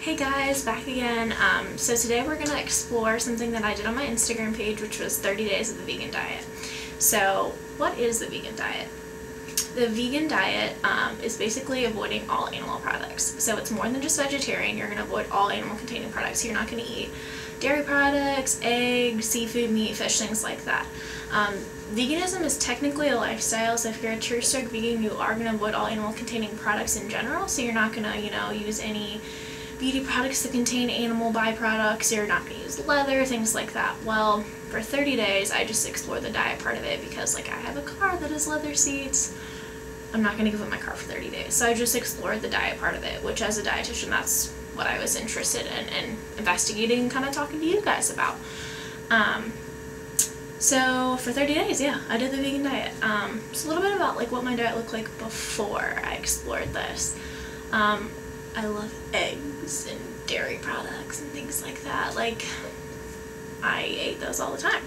Hey guys, back again. So today we're going to explore something that I did on my Instagram page, which was 30 days of the vegan diet. So what is the vegan diet? The vegan diet is basically avoiding all animal products. So it's more than just vegetarian. You're going to avoid all animal containing products. So you're not going to eat dairy products, eggs, seafood, meat, fish, things like that. Veganism is technically a lifestyle, so if you're a true strict vegan, you are going to avoid all animal containing products in general. So you're not going to, use any beauty products that contain animal byproducts. You're not going to use leather, things like that. Well, for 30 days, I just explored the diet part of it because, I have a car that has leather seats. I'm not going to give up my car for 30 days. So I just explored the diet part of it, which as a dietitian, that's what I was interested in and investigating and kind of talking to you guys about. So for 30 days, yeah, I did the vegan diet. Just a little bit about what my diet looked like before I explored this. I love eggs and dairy products and things like that. I ate those all the time.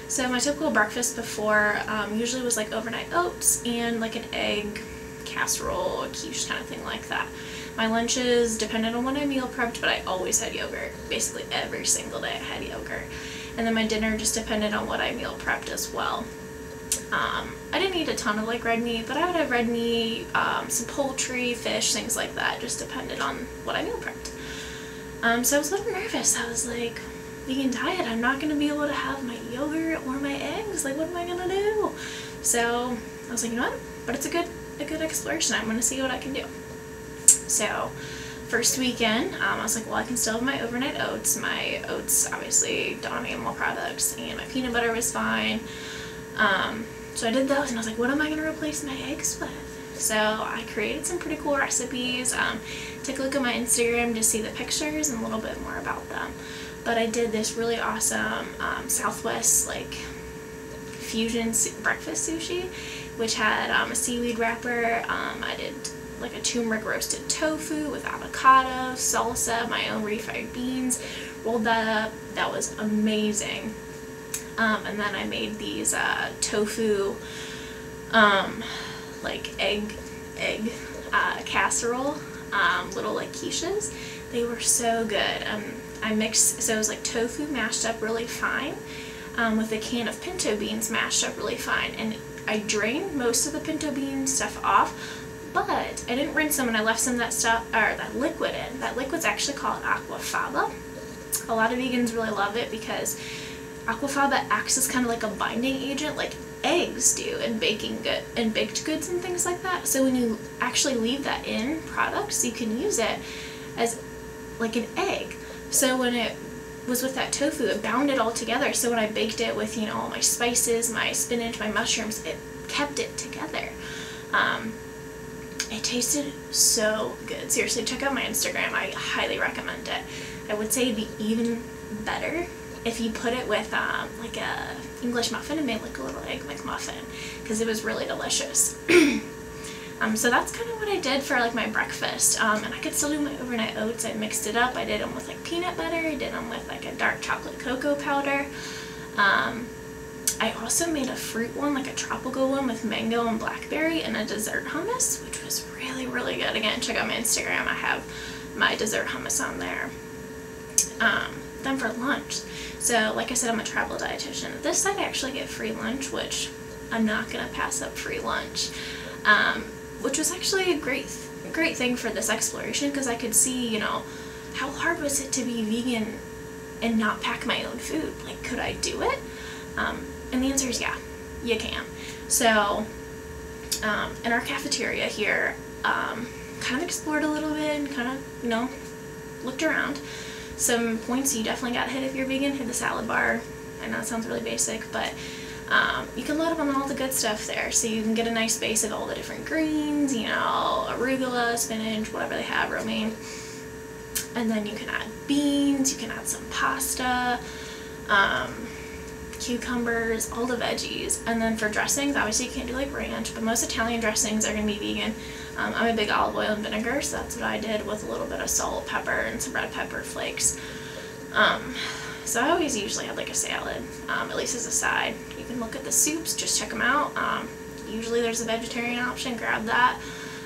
So my typical breakfast before usually was overnight oats and an egg casserole, a quiche kind of thing like that. My lunches depended on when I meal prepped, but I always had yogurt. Basically every single day I had yogurt. And then my dinner just depended on what I meal prepped as well. I didn't eat a ton of red meat, but I would have red meat, some poultry, fish, things like that. Just depended on what I meal prepped. So I was a little nervous. I was like, vegan diet, I'm not going to be able to have my yogurt or my eggs. What am I going to do? So I was like, you know what? But it's a good exploration. I'm going to see what I can do. So first weekend, I was like, well, I can still have my overnight oats. My oats obviously don't have animal products, and my peanut butter was fine. So I did those, and I was like, what am I going to replace my eggs with? So I created some pretty cool recipes. Take a look at my Instagram to see the pictures and a little bit more about them. But I did this really awesome Southwest fusion breakfast sushi, which had a seaweed wrapper. I did a turmeric roasted tofu with avocado, salsa, my own refried beans, rolled that up. That was amazing. And then I made these tofu egg casserole, little quiches. They were so good. I mixed, so it was tofu mashed up really fine with a can of pinto beans mashed up really fine, and I drained most of the pinto bean stuff off, but I didn't rinse them, and I left some of that liquid in. That liquid's actually called aquafaba. A lot of vegans really love it because aquafaba acts as kind of a binding agent like eggs do in baked goods and things like that. So when you actually leave that in products, you can use it as an egg. So when it was with that tofu, it bound it all together. So when I baked it with all my spices, my spinach, my mushrooms, it kept it together. It tasted so good. Seriously, check out my Instagram. I highly recommend it. I would say it'd be even better if you put it with a English muffin and made a little egg McMuffin, because it was really delicious. So that's kind of what I did for my breakfast. And I could still do my overnight oats. I mixed it up. I did them with peanut butter. I did them with a dark chocolate cocoa powder. I also made a fruit one, a tropical one with mango and blackberry, and a dessert hummus, which was really, really good. Again, check out my Instagram. I have my dessert hummus on there. Then for lunch, so like I said, I'm a travel dietitian. At this site I actually get free lunch, which I'm not going to pass up free lunch, which was actually a great thing for this exploration, because I could see, how hard was it to be vegan and not pack my own food? Could I do it? And the answer is yeah, you can. So in our cafeteria here, kind of explored a little bit and kind of, looked around. Some points you definitely got hit if you're vegan: hit the salad bar. I know it sounds really basic, but you can load up on all the good stuff there. So you can get a nice base of all the different greens, arugula, spinach, whatever they have, romaine. And then you can add beans, you can add some pasta, cucumbers, all the veggies. And then for dressings, obviously you can't do ranch, but most Italian dressings are going to be vegan. I'm a big olive oil and vinegar, so that's what I did, with a little bit of salt, pepper, and some red pepper flakes. So I always usually have a salad, at least as a side. You can look at the soups, just check them out. Usually there's a vegetarian option, grab that.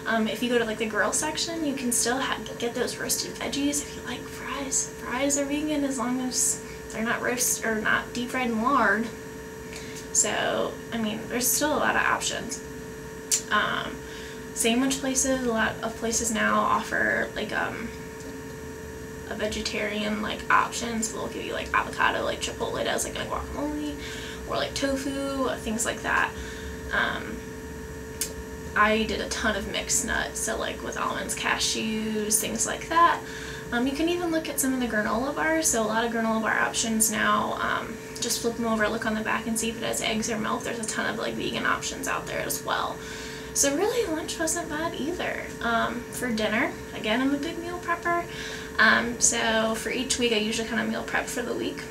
If you go to like the grill section, you can still get those roasted veggies if you like fries. Fries are vegan as long as they're not not deep fried in lard. So, I mean, there's still a lot of options. Sandwich places, a lot of places now offer like a vegetarian like option, so they'll give you like avocado, like Chipotle does, like in a guacamole, or like tofu, things like that. I did a ton of mixed nuts, so like with almonds, cashews, things like that. You can even look at some of the granola bars, so a lot of granola bar options now. Just flip them over, look on the back and see if it has eggs or milk. There's a ton of like vegan options out there as well. So really lunch wasn't bad either. For dinner, again, I'm a big meal prepper. So for each week I usually kind of meal prep for the week.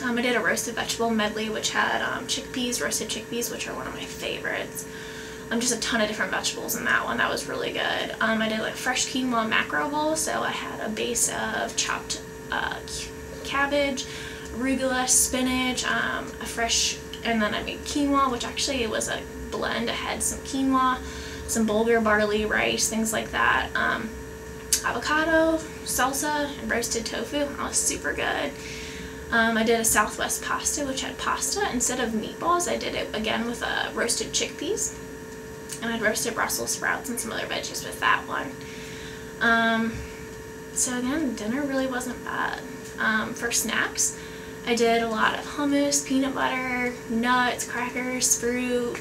I did a roasted vegetable medley which had chickpeas, roasted chickpeas, which are one of my favorites. Just a ton of different vegetables in that one. That was really good. I did like fresh quinoa macro bowl, so I had a base of chopped cabbage, arugula, spinach, and then I made quinoa, which actually was a blend. I had some quinoa, some bulgur, barley, rice, things like that. Avocado, salsa, and roasted tofu. That was super good. I did a Southwest pasta, which had pasta instead of meatballs. I did it again with roasted chickpeas, and I had roasted Brussels sprouts and some other veggies with that one. So again, dinner really wasn't bad. For snacks, I did a lot of hummus, peanut butter, nuts, crackers, fruit.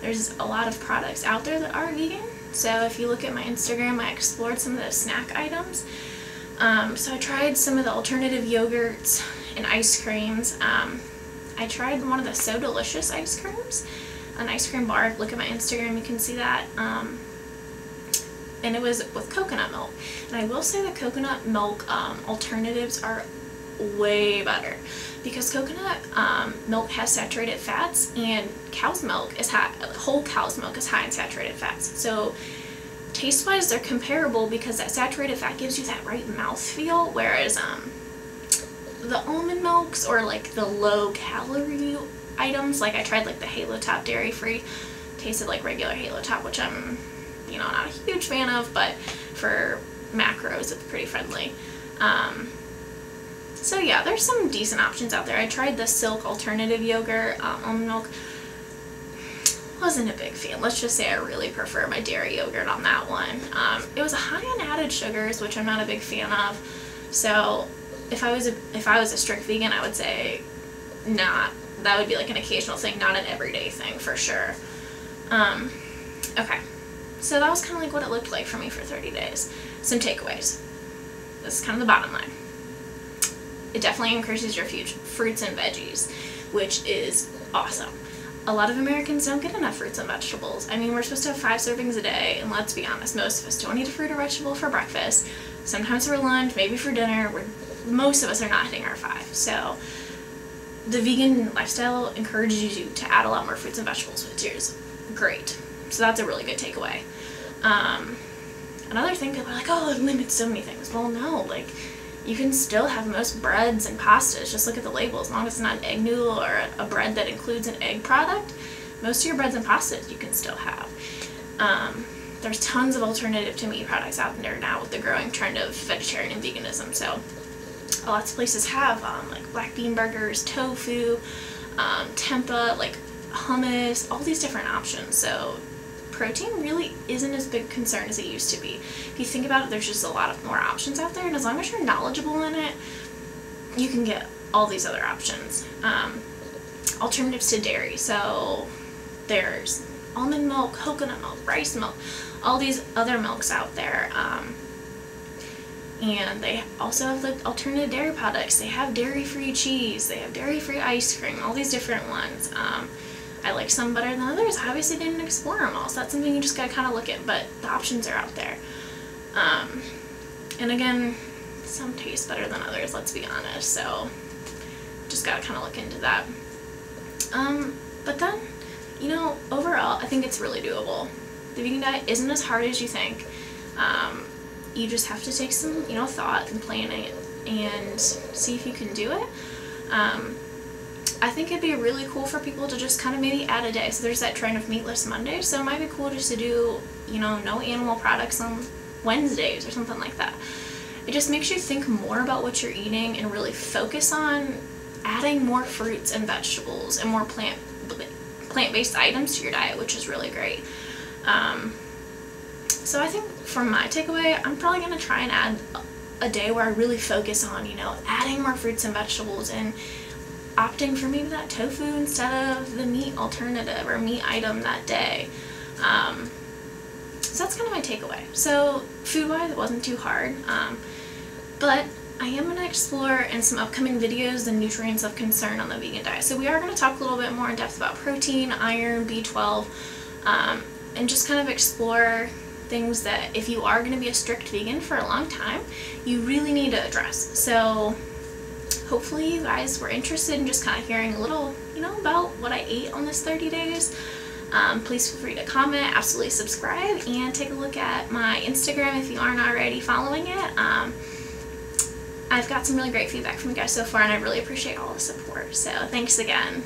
There's a lot of products out there that are vegan. So if you look at my Instagram, I explored some of those snack items. So I tried some of the alternative yogurts and ice creams. I tried one of the So Delicious ice creams, an ice cream bar. Look at my Instagram, you can see that. And it was with coconut milk. And I will say that coconut milk alternatives are way better, because coconut milk has saturated fats, and cow's milk is whole cow's milk is high in saturated fats. So taste wise they're comparable, because that saturated fat gives you that right mouthfeel, whereas the almond milks or like the low calorie items, like I tried like the Halo Top dairy free, tasted like regular Halo Top, which I'm not a huge fan of, but for macros it's pretty friendly. So yeah, there's some decent options out there. I tried the Silk alternative yogurt, almond milk. Wasn't a big fan. Let's just say I really prefer my dairy yogurt on that one. It was high in added sugars, which I'm not a big fan of. So if I was a strict vegan, I would say not. That would be like an occasional thing, not an everyday thing for sure. Okay, so that was kind of like what it looked like for me for 30 days. Some takeaways. This is kind of the bottom line. It definitely increases your fruits and veggies, which is awesome. A lot of Americans don't get enough fruits and vegetables. I mean, we're supposed to have 5 servings a day, and let's be honest, most of us don't eat a fruit or vegetable for breakfast. Sometimes for lunch, maybe for dinner. Most of us are not hitting our 5. So the vegan lifestyle encourages you to add a lot more fruits and vegetables, which is great. So that's a really good takeaway. Another thing, people are like, oh, it limits so many things. Well, no, like, you can still have most breads and pastas. Just look at the label. As long as it's not an egg noodle or a bread that includes an egg product, most of your breads and pastas you can still have. There's tons of alternative to meat products out there now with the growing trend of vegetarian and veganism. So lots of places have like black bean burgers, tofu, tempeh, like hummus, all these different options. So protein really isn't as big a concern as it used to be. If you think about it, there's just a lot of more options out there, and as long as you're knowledgeable in it, you can get all these other options. Alternatives to dairy, so there's almond milk, coconut milk, rice milk, all these other milks out there. And they also have the alternative dairy products. They have dairy-free cheese, they have dairy-free ice cream, all these different ones. I like some better than others. I obviously didn't explore them all, so that's something you just gotta kind of look at, but the options are out there. And again, some taste better than others, let's be honest, so just gotta kind of look into that. But then, overall, I think it's really doable. The vegan diet isn't as hard as you think. You just have to take some, thought and planning and see if you can do it. I think it'd be really cool for people to just kind of maybe add a day. So there's that trend of Meatless Monday, so it might be cool just to do, you know, no animal products on Wednesdays or something like that. It just makes you think more about what you're eating and really focus on adding more fruits and vegetables and more plant-based items to your diet, which is really great. So I think for my takeaway, I'm probably going to try and add a day where I really focus on, you know, adding more fruits and vegetables and opting for maybe that tofu instead of the meat alternative or meat item that day. So that's kind of my takeaway. So food-wise, it wasn't too hard, but I am going to explore in some upcoming videos the nutrients of concern on the vegan diet. So we are going to talk a little bit more in depth about protein, iron, B12, and just kind of explore things that if you are going to be a strict vegan for a long time, you really need to address. So hopefully you guys were interested in just kind of hearing a little, you know, about what I ate on this 30 days. Please feel free to comment, absolutely subscribe, and take a look at my Instagram if you aren't already following it. I've got some really great feedback from you guys so far, and I really appreciate all the support. So thanks again.